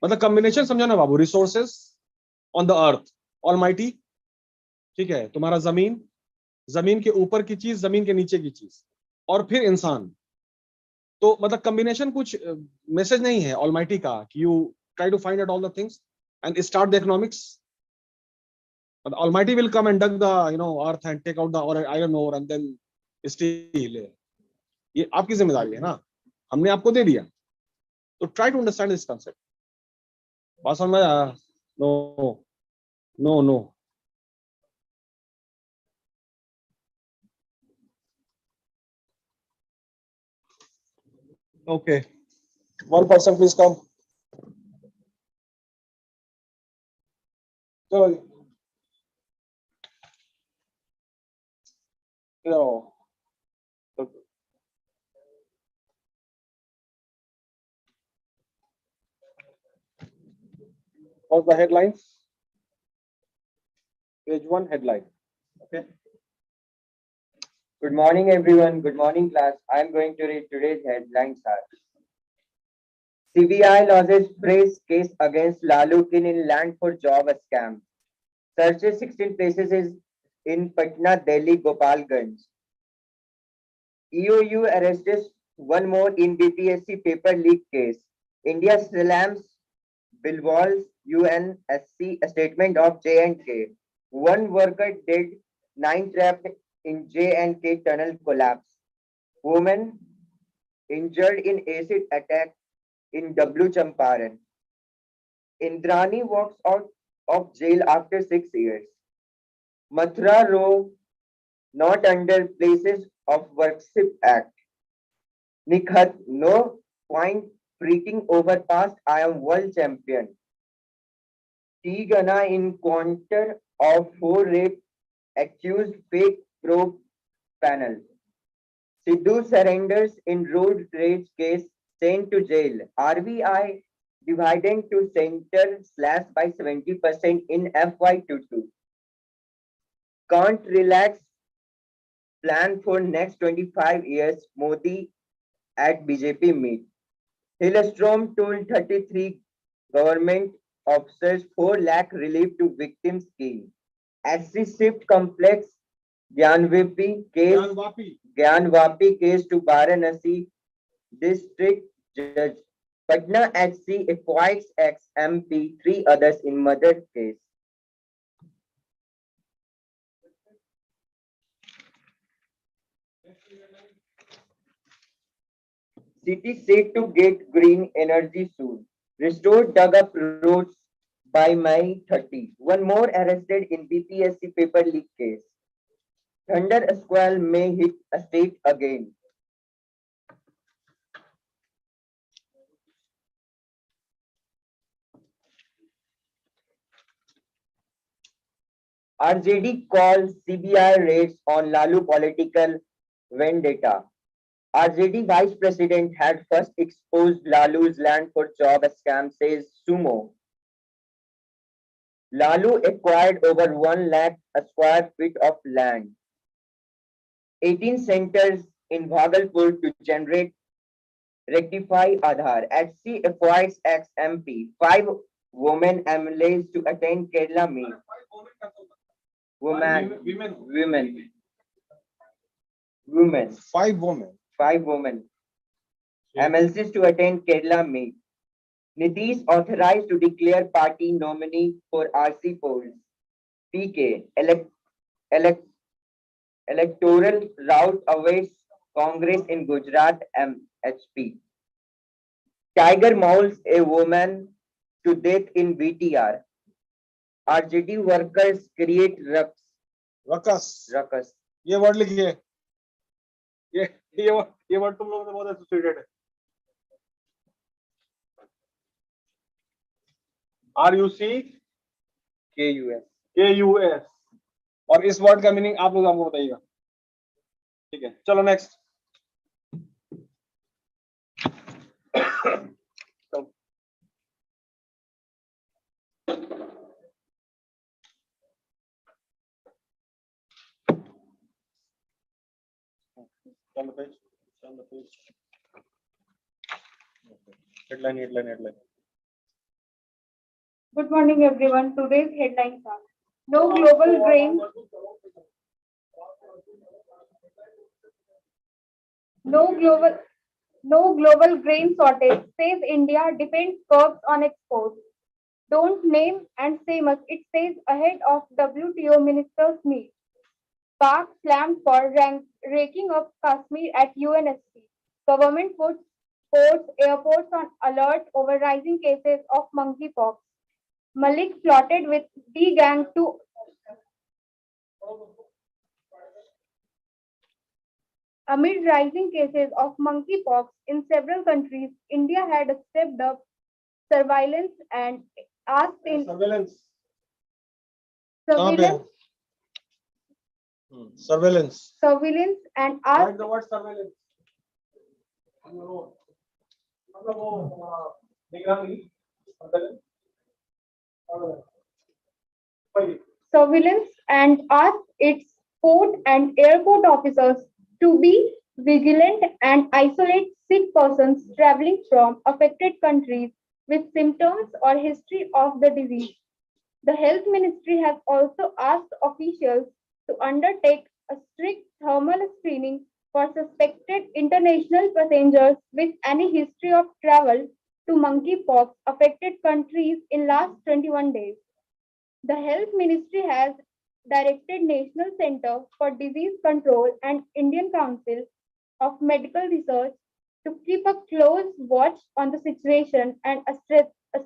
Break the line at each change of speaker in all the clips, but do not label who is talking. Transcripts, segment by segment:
मतलब कॉम्बिनेशन समझो ना बाबू, resources on the earth, almighty, ठीक है, तुम्हारा जमीन, जमीन के ऊपर की चीज, जमीन के नीचे की चीज, और फिर इंसान। तो मतलब कॉम्बिनेशन कुछ मैसेज नहीं है ऑलमाइटी का कि you try to find out all the things and start the economics. Almighty will come and dug the earth and take out the or iron ore and then steal. ये आपकी जिम्मेदारी है ना, हमने आपको दे दिया। तो try to understand this concept. बात समझ में आया? No no no. Okay, one person please come. चलो इधर। What's the headline? Page 1 headline. Okay.
Good morning, everyone. Good morning, class. I am going to read today's headlines. CBI loses phrase case against Lalukin in land for job scam. Searches 16 places in Patna, Delhi, Gopalganj. EOU arrests one more in BPSC paper leak case. India slams Bilwal's UNSC statement of J&K. One worker dead, 9 trapped in J&K tunnel collapse. Woman injured in acid attack in W. Champaran. Indrani walks out of jail after 6 years. Mathura row not under Places of Worship Act. Nikhat, no point freaking over past, I am world champion. Tigana encounter of 4 rape accused fake probe panel. Sidhu surrenders in road rage case, sent to jail. RBI dividend to center slashed by 70% in FY22. Can't relax plan for next 25 years, Modi at BJP meet. Hillstrom told 33 government officers 4 lakh relief to victim scheme. SC shift complex Gyanvapi case to Varanasi district judge. Patna HC acquires ex-MP, 3 others in murder case. City said to get green energy soon. Restored dug up roads by May 30. One more arrested in BPSC paper leak case. Thunder squall may hit a state again. RJD calls CBI raids on Lalu political vendetta. RJD Vice President had first exposed Lalu's land for job scam, says Sumo. Lalu acquired over 1 lakh square feet of land. 18 centers in Bhagalpur to generate rectify Aadhaar. HC acquires ex-MP. 5 women MLAs to attend Kerala meet. Women.
5 women.
5 women. MLCs to attend Kerala meet. Nitish authorized to declare party nominee for RC polls. PK. Electoral route awaits Congress in Gujarat MHP. Tiger mauls a woman to death in VTR. RJD workers create ruckus.
ये word लिखिए, ये word तुम लोगों से बहुत associated है। RUCKUS, और इस वर्ड का मीनिंग आप लोग हमको बताइएगा, ठीक है? चलो next. Headline.
Good morning, everyone. Today's headlines are: No global grain, no global, no global grain shortage, says India defends curbs on exports. Don't name and say much, it says ahead of WTO ministers meet. Pak slammed for raking up Kashmir at UNSC. Government puts ports, airports on alert over rising cases of monkeypox. Malik plotted with D gang to amid rising cases of monkeypox in several countries. India had stepped up surveillance and asked in
surveillance कहाँ पे है?
surveillance,
surveillance
surveillance and
right
asked
the word surveillance मतलब वो निगरानी surveillance
surveillance and asked its port and airport officers to be vigilant and isolate sick persons traveling from affected countries with symptoms or history of the disease. The Health Ministry has also asked officials to undertake a strict thermal screening for suspected international passengers with any history of travel to monkeypox affected countries in last 21 days. The Health Ministry has directed National Center for Disease Control and Indian Council of Medical Research to keep a close watch on the situation and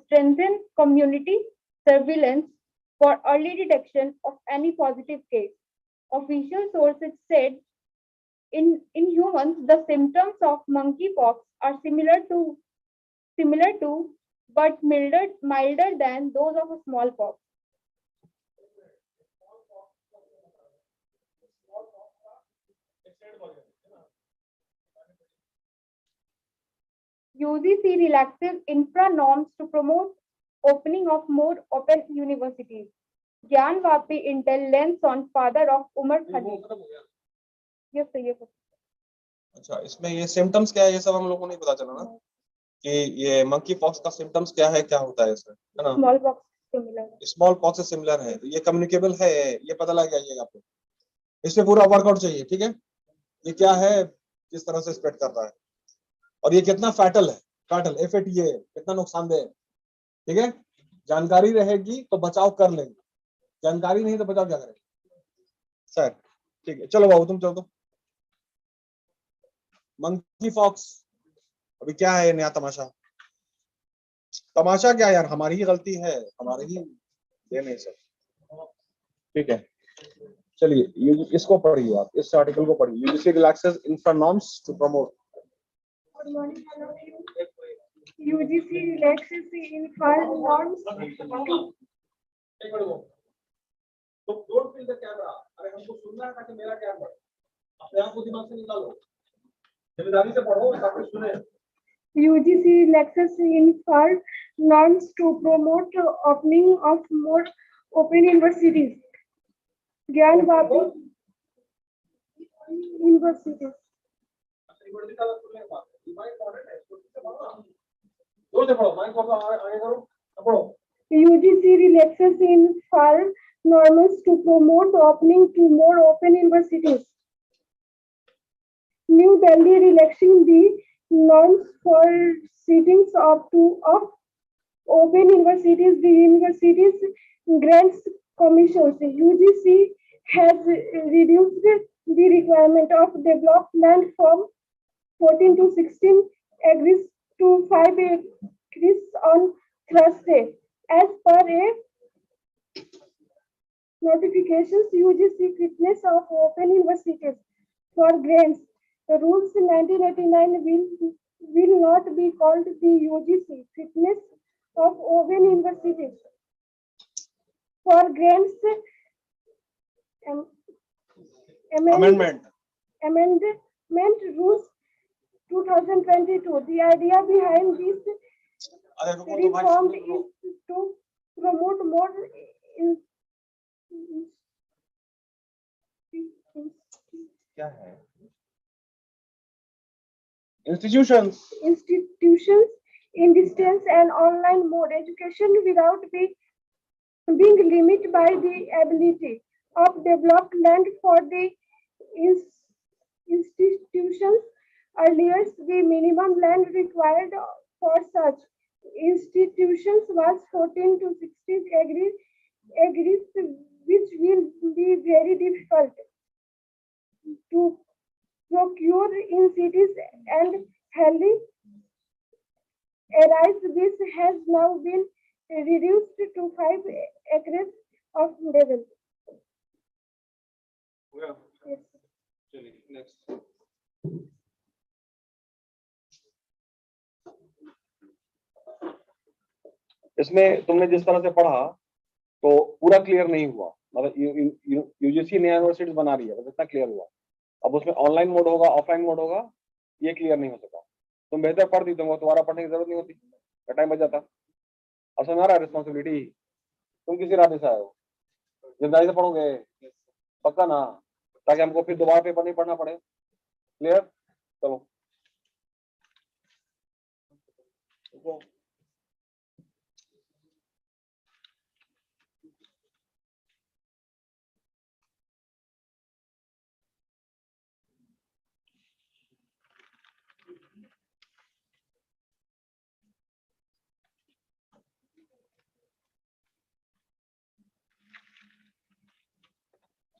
strengthen community surveillance for early detection of any positive case. Official sources said in humans the symptoms of monkeypox are similar to but milder than those of a smallpox. UGC relaxes infra norms to promote opening of more open universities. Gyan Vapi Intel lens on father of Umar Khalid. Yes, sir, yes, sir.
अच्छा इसमें ये symptoms क्या है ये सब हम लोगों को नहीं पता चला ना कि ये मंकी पॉक्स का सिम्टम्स क्या है होता है इसमें है ना
Smallpox similar.
स्मॉल पॉक्स से सिमिलर है तो ये कम्युनिकेबल है ये पता लग जाइएगा आपको इसमें पूरा वर्कआउट चाहिए ठीक है ये क्या है किस तरह से स्प्रेड करता है और ये कितना फैटल है फैटल एफएटीए कितना नुकसानदेह है ठीक है जानकारी रहेगी तो बचाव कर लेंगे जानकारी नहीं तो बचाव क्या करेंगे सर ठीक है चलो बाबू तुम चलो तो मंकी फॉक्स अभी क्या है नया तमाशा तमाशा क्या यार हमारी ही गलती है हमारी ही देन है सर ठीक है चलिए इसको पढ़िए आप इस आर्टिकल को पढ़िए UGC relaxes infra norms to promote
UGC relaxes the infra norms.
तो डोंट फिल द कैमरा अरे हमको सुनना है ताकि मेरा कैमरा अपने आप को दिमाग से निकालो जिम्मेदारी से पढ़ो ताकि सुने
UGC relaxes the infra norms to promote opening of more open universities. Gyan Vapi Universities. UGC relaxes infra norms to promote opening to more open universities. New Delhi relaxing the norms for seatings of open universities. The universities grants commissions. UGC has reduced the requirement of developed land from 14 to 16 acres to 5 acres on Thursday. As per a notifications, UGC fitness of open universities for grants. The rules 1989 will not be called the UGC fitness of open universities. For grants,
amendment
rules 2022. The idea behind this reform is to promote more
क्या है institutions
institutions in distance and online mode education without being being limited by the ability of developed land for the institutions. Earlier, the minimum land required for such institutions was 14 to 16 acres, which will be very difficult to procure in cities and highly areas. This has now been reduced to 5 acres of level.
Yeah.
Yes.
चलिए, next. इसमें तुमने जिस तरह से पढ़ा तो पूरा clear नहीं हुआ, मतलब यूजीसी नया यूनिवर्सिटीज बना रही है, बस इतना क्लियर हुआ। अब उसमें ऑनलाइन मोड होगा, ऑफलाइन मोड होगा, ये क्लियर नहीं हो सका। तुम बेहतर पढ़ती, तुमको दोबारा पढ़ने की जरूरत नहीं होती, टाइम बच जाता। अब समझ आ रहा है रिस्पॉन्सिबिलिटी। तुम किसी इरादे से आए हो, जिम्मेदारी से पढ़ोगे पक्का ना, ताकि हमको फिर दोबारा पेपर नहीं पढ़ना पड़े। क्लियर? चलो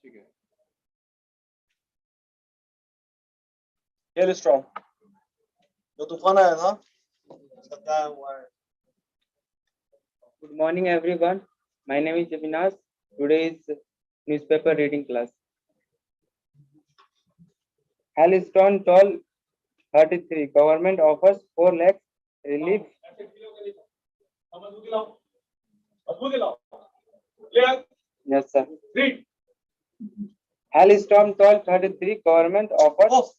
ठीक है। हेलस्टॉर्म जो तूफान आया था, इसका क्या हुआ है?
Good morning, everyone. My name is Avinash. Today is newspaper reading class. Hailstone toll 33. Government offers 4 lakhs relief. Yes, sir.
Read.
Hailstorm toll 33. Government offers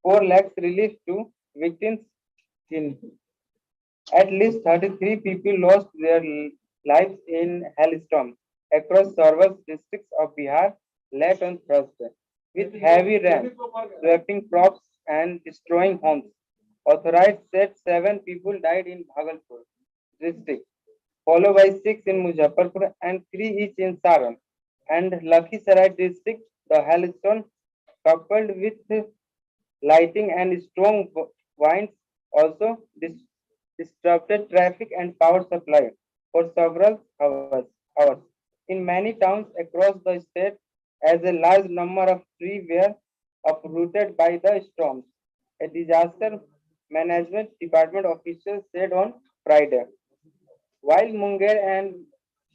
4 lakhs relief to victims. At least 33 people lost their lives in hailstorm across several districts of Bihar late on Thursday, with heavy rain sweeping crops and destroying homes. Authorities said 7 people died in Bhagalpur district, followed by 6 in Muzaffarpur and 3 each in Saran and Lakhisarai district. The hailstorm, coupled with lightning and strong winds, also disrupted traffic and power supply for several hours. In many towns across the state, as a large number of trees were uprooted by the storms, a disaster management department official said on Friday. While Munger and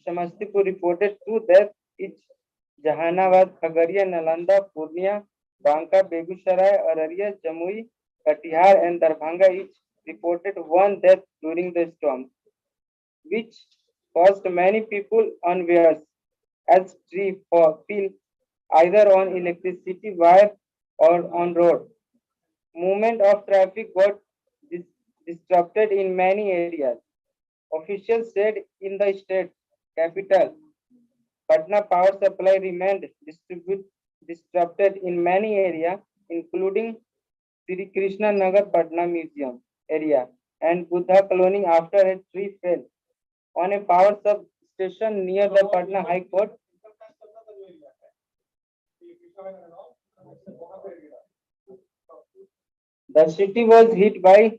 Samastipur reported 2 deaths each, Jahanabad, Khagaria, Nalanda, Purnia, Banka, Begusarai, Araria, Jamui, Katihar, and Darbhanga each reported 1 death during the storm, which caused many people unaware as trees fell either on electricity wire or on road. Movement of traffic got disrupted in many areas. Officials said in the state capital, Patna power supply remained disrupted in many areas, including Sri Krishna Nagar Patna Museum area and Buddha Colony after a tree fell on a power substation near the Patna High Court. The city was hit by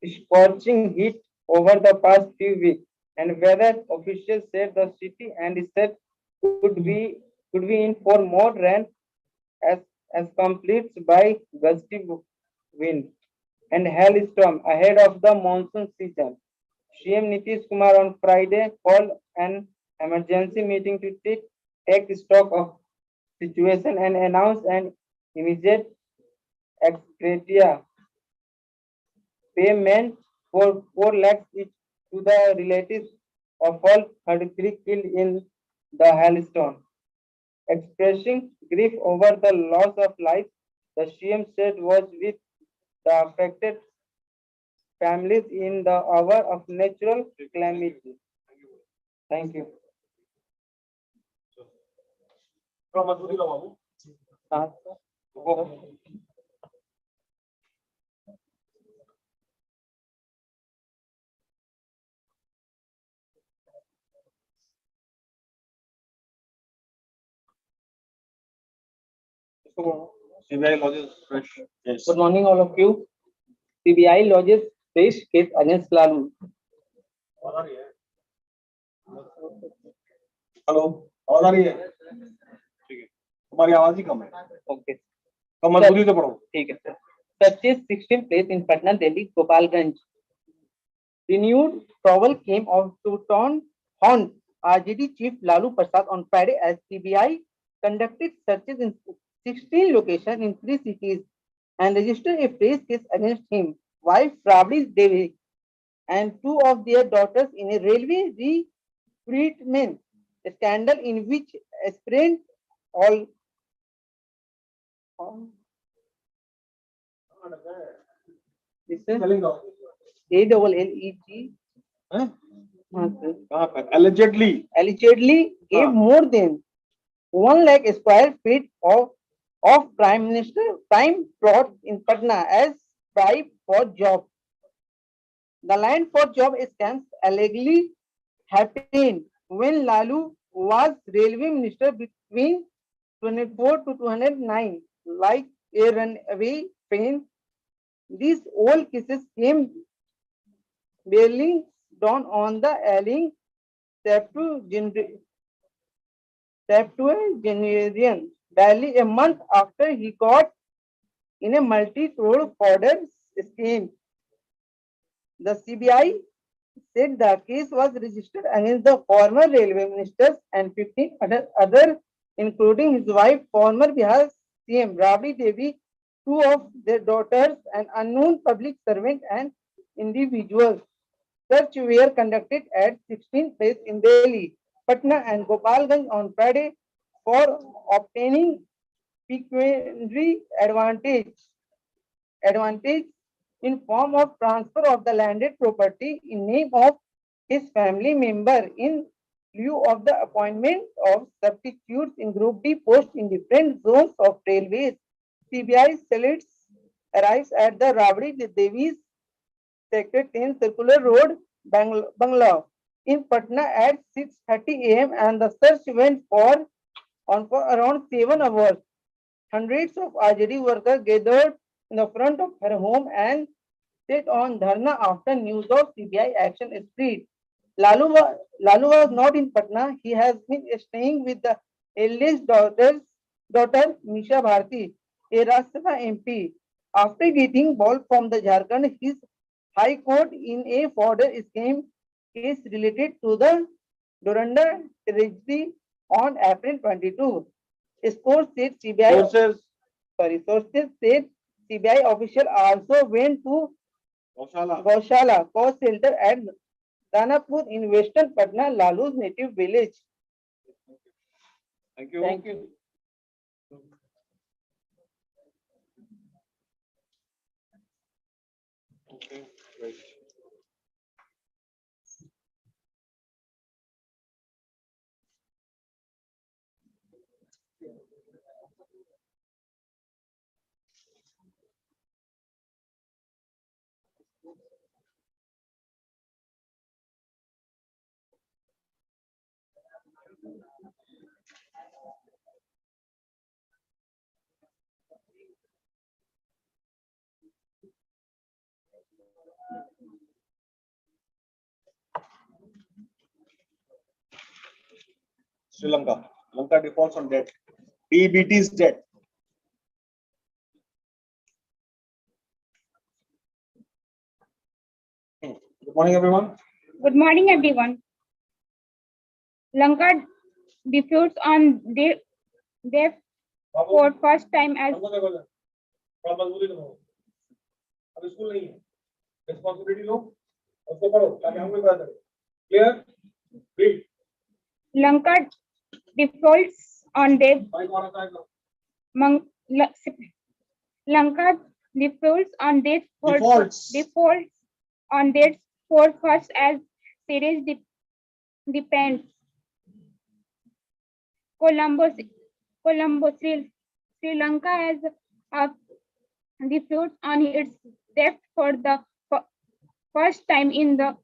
scorching heat over the past few weeks, and weather officials said the city and state could be in for more rain as completes by gusty wind and hailstorm ahead of the monsoon season. CM Nitish Kumar on Friday called an emergency meeting to take stock of situation and announce an immediate ex gratia payment for 4 lakhs each to the relatives of all 33 killed in the hailstorm. Expressing grief over the loss of life, the CM said was with the affected families in the hour of natural calamity. Thank you.
CBI lodges fresh case.
Good morning, all of you. CBI lodges fresh case against Lalu.
Hello, आवाज आ रही है? ठीक है, तुम्हारी आवाज ही कम है।
Okay.
कम मजबूरी से पढ़ो।
ठीक है sir. Purchase 16th place in Patna, Delhi, Gopalganj. Renewed trouble came out to haunt RJD chief Lalu Prasad on Friday as CBI conducted searches in 16 locations in 3 cities and registered a fresh case against him, wife Rabdi Devi, and 2 of their daughters in a railway recruitment scandal in which aspirant all this is ALLEG allegedly gave more than 1 lakh square feet of prime plot in Patna as bribe for job. The land for job scams allegedly happened when Lalu was railway minister between 24 to 209, like a runaway train. These all cases came bearing down on the ailing septuagenarian barely a month after he got in a multi-crore fraud scheme. The CBI said the case was registered against the former railway ministers and 15 other, including his wife, former Bihar CM Rabdi Devi, 2 of their daughters, and unknown public servant and individuals. Search were conducted at 16 places in Delhi, Patna, and Gopalganj on Friday for obtaining pecuniary advantage in form of transfer of the landed property in name of his family member in lieu of the appointment of substitutes in Group D posts in different zones of railways. CBI salaries arrives at the Rabdi Devi's Sector 10 Circular Road, Bangla, in Patna at 6:30 a.m. and the search went for around 7 hours. Hundreds of RJD workers gathered in the front of her home and sat on dharna after news of CBI action spread. Lalu was not in Patna. He has been staying with the eldest daughter Misha Bharti, a Rajya Sabha MP. After getting ball from the Jharkhand, his High Court in a fraud scheme case related to the Doranda Treasury on April 22. Sources said CBI official also went to Gaushala Coast Shelter at Danapur in Western Patna, Lalu's native village.
Thank you.
Thank you.
Okay, great. Sri Lanka. Lanka defaults on debt. DBT's debt. Good morning, everyone.
Good morning, everyone. Lanka defaults on debt for first time as
अभी school नहीं है, responsibility लो, उसको पढ़ो ताकि हमको पता चले. Clear? Read.
Lanka defaults on debt. Lanka defaults on debt for first as series depends. Colombo, Sri Lanka has defaults on its debt for the first time in the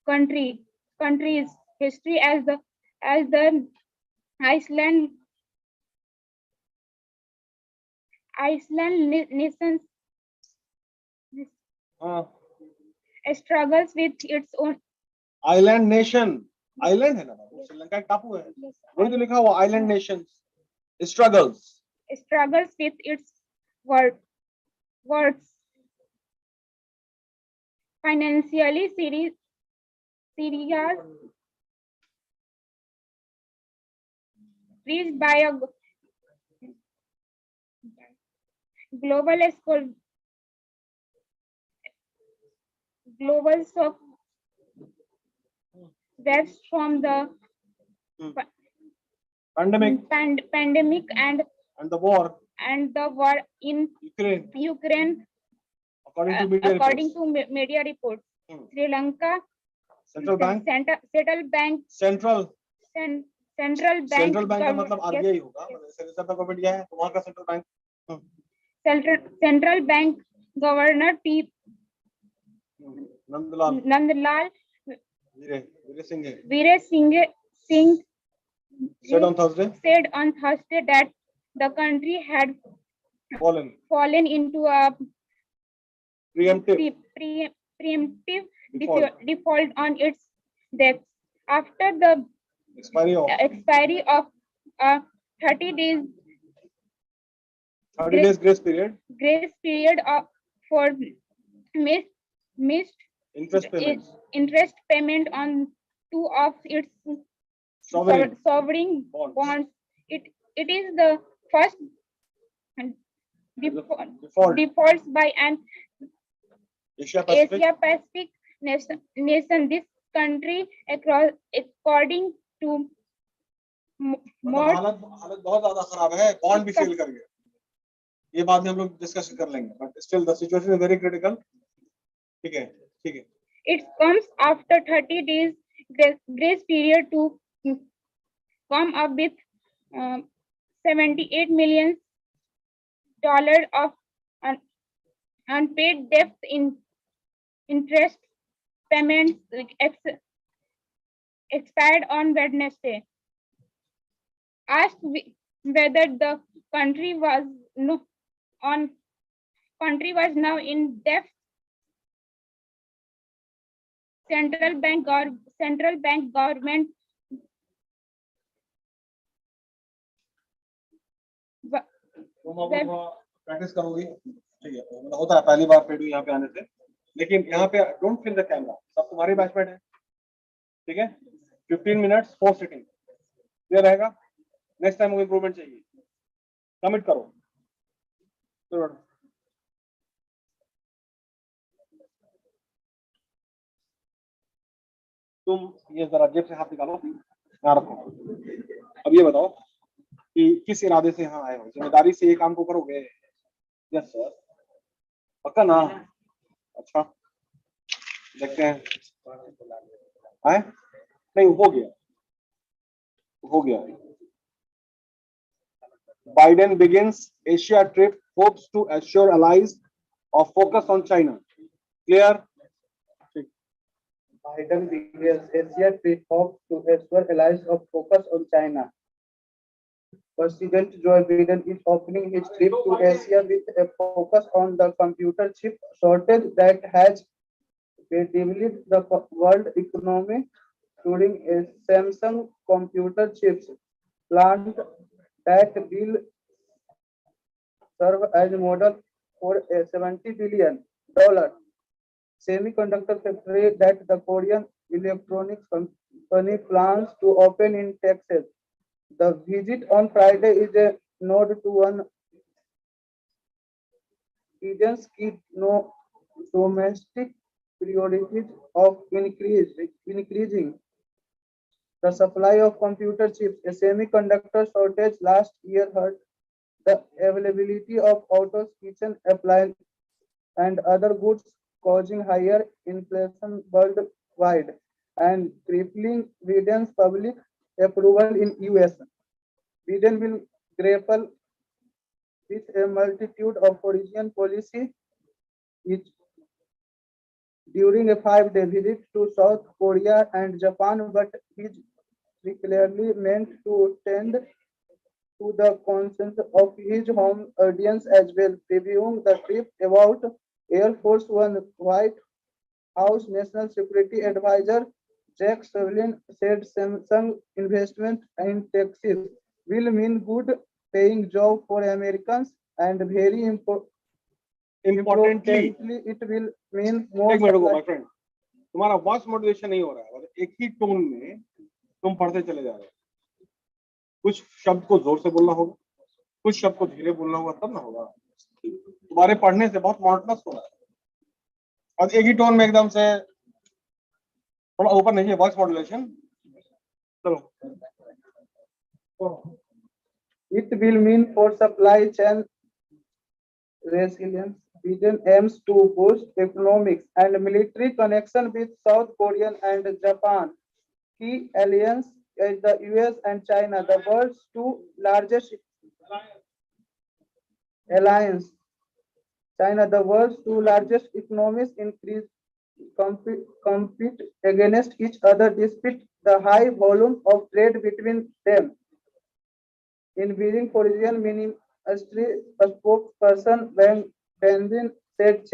country's history as the Iceland Iceland nation
हाँ,
struggles with its own.
Island nation, island है ना, वो श्रीलंका एक टापू है, वही तो लिखा हुआ island nation
Struggles with its words. Financially, Syria reached by a global shock waves from the pandemic and
the war
in Ukraine.
according to
Media reports. Sri Lanka
central bank
central bank
का मतलब RBI होगा, reserve bank of India है, तो वहां का central bank,
central bank governor P.
Nandlal
Veer Singh
said on Thursday
that the country had fallen into a preemptive default on its debts after the expiry of a 30 days
grace period
for missed interest payment on two of its sovereign bonds. It is the first defaults by an Asia Pacific nation. This country, according to more,
हालत बहुत ज्यादा खराब है, bond भी fail कर गया, ये बाद में हम लोग डिस्कस कर लेंगे, but still the situation is very critical. ठीक है.
It comes after 30 days grace period to come up with $78 million of unpaid debt in interest payments expired on Wednesday. Asked whether the country was now in debt, central bank government
practice करोगी, ठीक है, होता है पहली बार पेड़ यहाँ पे आने से, लेकिन यहाँ पे डोंट फिल द कैमरा, सब तुम्हारी बैचमेट है, ठीक है. 15 मिनट्स 4 सिटिंग क्लियर रहेगा. नेक्स्ट टाइम मुझे इंप्रूवमेंट चाहिए, कमिट करो. तुम ये जरा जेब से हाथ निकालो, यहाँ रखो. अब ये बताओ कि किस इरादे से यहाँ आए हो, जिम्मेदारी से ये काम को करोगे? Yes sir. पक्का ना? अच्छा, देखते हैं. नहीं, हो गया. Biden begins Asia trip, hopes to assure allies of focus on China. Clear?
Biden begins Asia trip, hopes to assure allies of focus on China. President Joe Biden is opening his trip to Asia with a focus on the computer chip shortage that has debilitated the world economy. During a Samsung computer chips plant that will serve as a model for a $70 billion semiconductor factory that the Korean electronics company plans to open in Texas. The visit on Friday is a nod to one Biden's key domestic priorities of increasing the supply of computer chips. A semiconductor shortage last year hurt the availability of autos, kitchen appliances, and other goods, causing higher inflation worldwide and crippling Biden's public approval in US. Biden will grapple with a multitude of foreign policy during a 5-day visit to South Korea and Japan, but is clearly meant to tend
to the consent of his home audience as well, previewing the trip about Air Force One. White House National Security Advisor Jack Sullivan said Samsung investment in Texas will mean good paying job for Americans and very
Importantly,
importantly it will mean more
एक minute रुको
supply.
My friend, तुम्हारा voice modulation नहीं हो रहा है, मतलब एक ही tone में तुम पढ़ते चले जा रहे हो। कुछ शब्द को जोर से बोलना होगा, कुछ शब्द को धीरे बोलना होगा, तब ना होगा। तुम्हारे पढ़ने से बहुत मोनोटोनस हो रहा है और एक ही टोन में एकदम से थोड़ा ऊपर नहीं है वॉइस मॉड्यूलेशन। चलो,
It will mean for supply chain resilience. Biden aims to boost economics and military connection with South Korea and Japan. Key alliance is the US and China, the world's two largest alliance. China, the world's two largest economies, compete against each other despite the high volume of trade between them. In bidding for region ministry, a spokesperson Wang Benzin said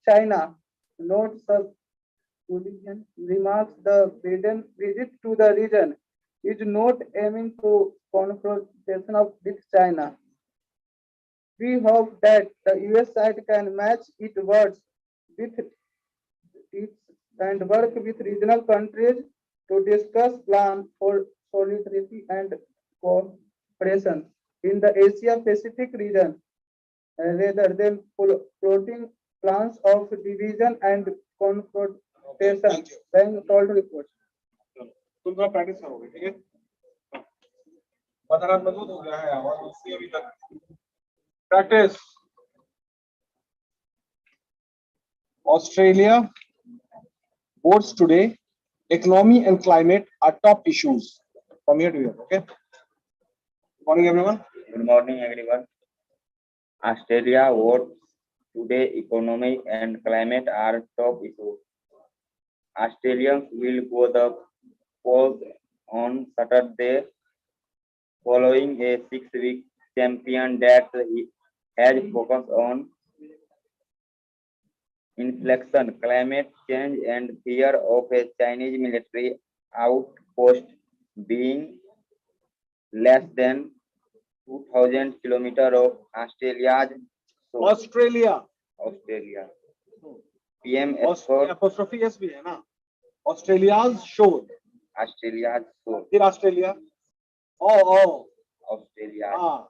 China, not sub-collision, remarks the Biden visit to the region is not aiming to confrontation with China. We hope that the US side can match its words with it and work with regional countries to discuss plans for solidarity and cooperation in the Asia Pacific region rather than floating plans of division and confrontation.
Thank you.
When told report.
तुम थोड़ा practice करोगे, ठीक है? बदरात मजबूत हो गया है और उससे अभी तक practice. Australia votes today. Economy and climate are top issues from here to here. Okay. Good morning, everyone.
Good morning, everyone. Australia votes today. Economy and climate are top issues. Australians will go the polls on Saturday following a 6-week campaign that has focused on inflation, climate change, and fear of a Chinese military outpost being less than 2,000 kilometers of Australia's shore.
Australia.
PM escort
Apostrophe S भी है ना? Australia's shore.
Australia's shore.
फिर Australia. Oh.
Australia.
हाँ.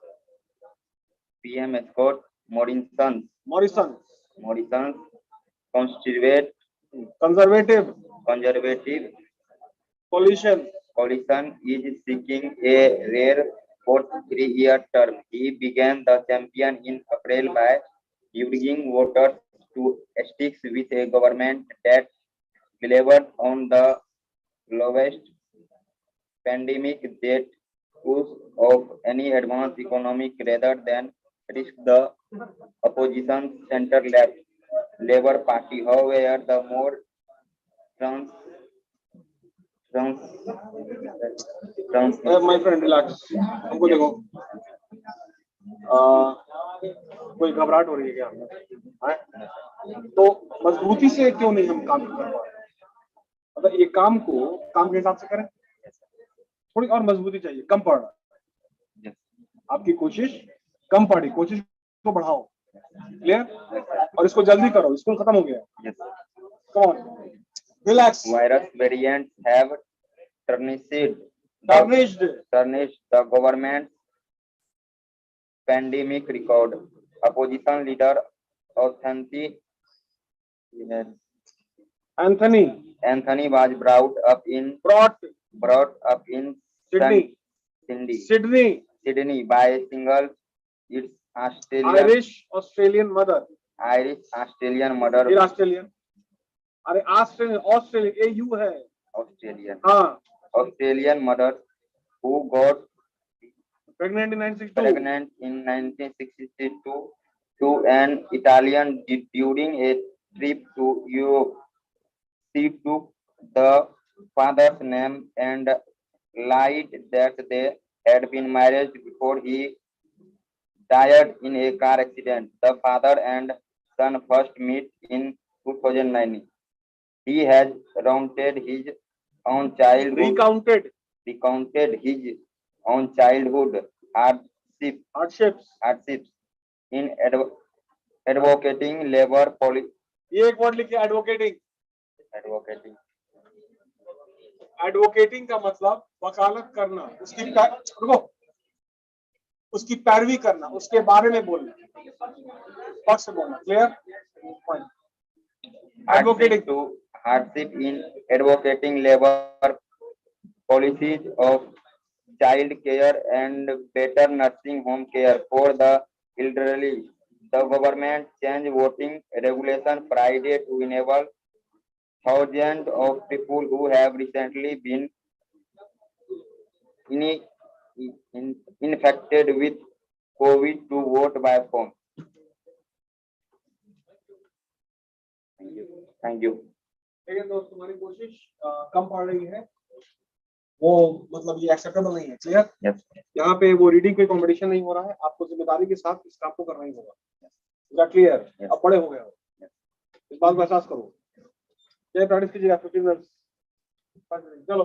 PM escort Morrison's
conservative coalition
is seeking a rare fourth 3-year term. He began the campaign in April by urging voters to stick with a government that delivered on the lowest pandemic debt push of any advanced economic rather than risk the opposition's center-left Labour Party. However, the more
my friend, relax. हमको देखो. कोई घबराहट हो रही है क्या? तो मजबूती से क्यों नहीं हम काम कर पा रहे? मतलब ये काम के हिसाब से करें. थोड़ी और मजबूती चाहिए. कम पड़ रहा है. आपकी कोशिश कम पड़ी. कोशिश को बढ़ाओ. क्लियर? और इसको जल्दी करो. स्कूल खत्म हो गया. Come on. Relax.
Virus variants have tarnished the government's pandemic record. Opposition leader Anthony was brought up in Sydney by a single its
Irish Australian mother.
फिर
Australian. अरे Australian AU है. हाँ.
Australian mother who got
pregnant in
1962 to an Italian during a trip to Europe. She took the father's name and lied that they had been married before he died in a car accident. The father and son first meet in 2009. He has recounted his own childhood hardships in advocating labor policy.
ये एक word लिखिए, advocating.
Advocating.
Advocating का मतलब वकालत करना, उसकी पैरवी करना, उसके बारे में बोलना, पक्ष से बोलना। Clear?
Advocating to hardship in advocating labor policies of child care and better nursing home care for the elderly. The government changed voting regulation Friday to enable thousands of people who have recently been infected with COVID to vote by phone. Thank you.
लेकिन दोस्त तुम्हारी कोशिश कम पड़ रही है, वो मतलब ये एक्सेप्टेबल नहीं है। क्लियर?
Yes.
यहाँ पे वो रीडिंग कोई कंपटीशन नहीं हो रहा है, आपको जिम्मेदारी के साथ इस काम को करना ही होगा। क्लियर? अब बड़े हो गए हो, इस बात को एहसास करो। ये प्रैक्टिस कीजिएगा 15 मिनट। चलो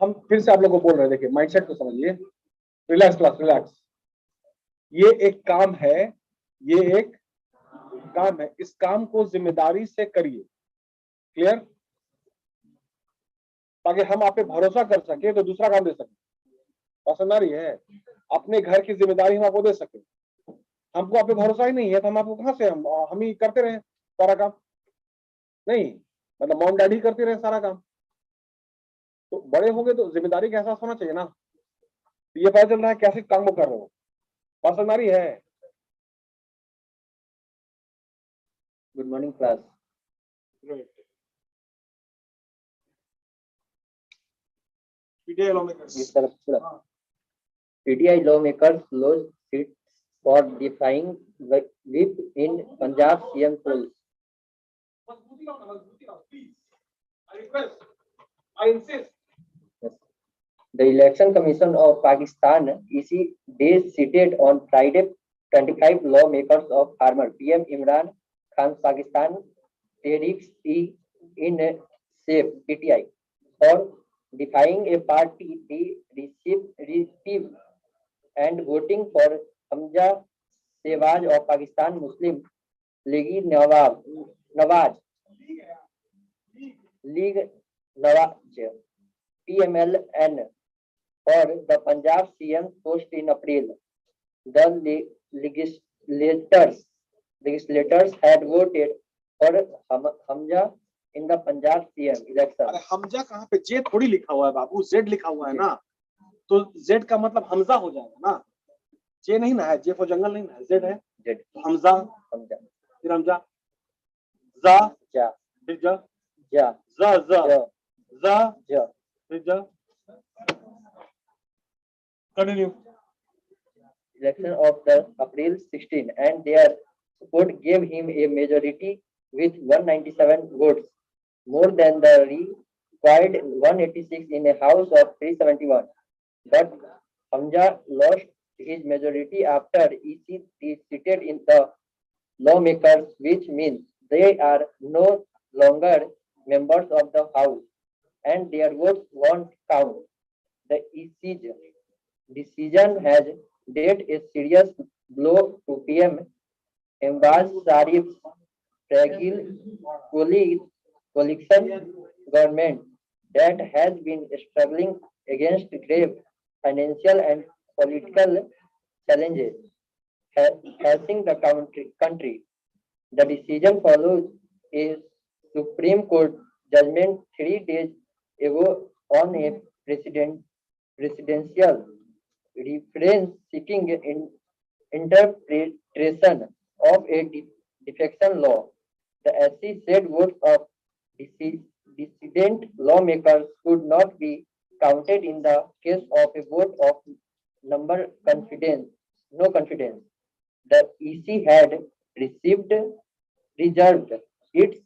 हम फिर से आप लोगों को बोल रहे हैं, देखिए माइंडसेट को समझिए। Relax class, relax. ये एक काम है, ये एक काम है, इस काम को जिम्मेदारी से करिए। क्लियर? ताकि हम आप पे भरोसा कर सके तो दूसरा काम दे सके। पसंद आ रही है? अपने घर की जिम्मेदारी हम आपको दे सके। हमको आप पे भरोसा ही नहीं है तो हम आपको कहां से, हम ही करते रहे सारा काम? नहीं, मतलब मॉम डैडी करते रहे सारा काम। तो बड़े हो गए तो जिम्मेदारी का एहसास होना चाहिए ना। तो ये पता चल रहा है कैसे काम को कर रहे हो। पसंद आ रही है?
Good morning, class.
Great. PTI lawmakers.
Yes, sir. PTI lawmakers lodged seats for defying whip in Punjab CM polls.
Please, I request, I insist.
Yes. The Election Commission of Pakistan EC day seated on Friday 25 lawmakers of former PM Imran Khan's Pakistan Tehreek-e-in PTI for defying a party receive and voting for Hamza Shehbaz of Pakistan Muslim League Nawaz PMLN for the Punjab CM post in April. The legislators had voted for Hamza in the Punjab CM election.
अरे हमजा कहाँ पे? जे थोड़ी लिखा हुआ है बाबू, Z लिखा हुआ है ना, तो जेड का मतलब हमजा हो जाएगा ना। जे नहीं ना है, जे फॉर जंगल नहीं ना है, जेड है।
जेड
हमजा, फिर हमजा, जा,
जा,
फिर जा,
जा,
जा, जा,
जा,
जा,
जा.
फिर जा। Continue.
Election of the April 16 and their support gave him a majority with 197 votes, more than the required 186 in a house of 371. But Hamza lost his majority after EC seated in the lawmakers, which means they are no longer members of the house and their votes won't count. The EC's decision has dealt a serious blow to PM Embaz Sharif's fragile coalition government that has been struggling against grave financial and political challenges facing the country. The decision follows a Supreme Court judgment 3 days ago on a presidential reference seeking interpretation of a defection law. The SC said votes of dissident lawmakers could not be counted in the case of a vote of no confidence. The EC had reserved its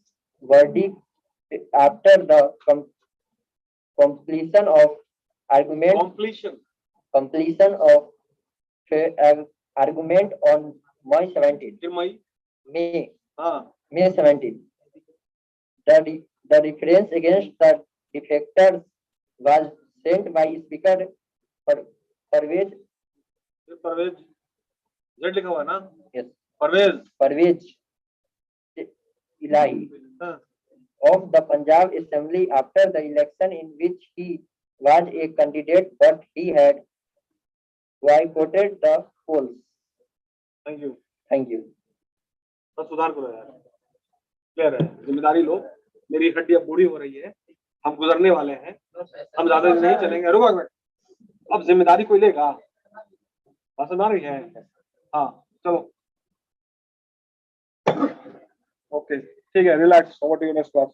verdict after the completion of argument
completion
of argument on May 17.
फिर मई
May
हाँ
May 17. The reference against the defectors was sent by Speaker Parvez
फिर Parvez Z लिखा हुआ है ना
yes,
Parvez
Ilahi
हाँ
of the Punjab Assembly after the election in which he was a candidate, but he had boycotted the polls.
Thank you
Thank you.
बस सुधार करो यार क्लियर है जिम्मेदारी लो मेरी हड्डी अब बूढ़ी हो रही है हम गुजरने वाले हैं हम ज्यादा दिन नहीं चलेंगे रुको एक मिनट अब जिम्मेदारी कोई लेगा बात समझ आ रही है हाँ चलो ओके ठीक है relax over to your next class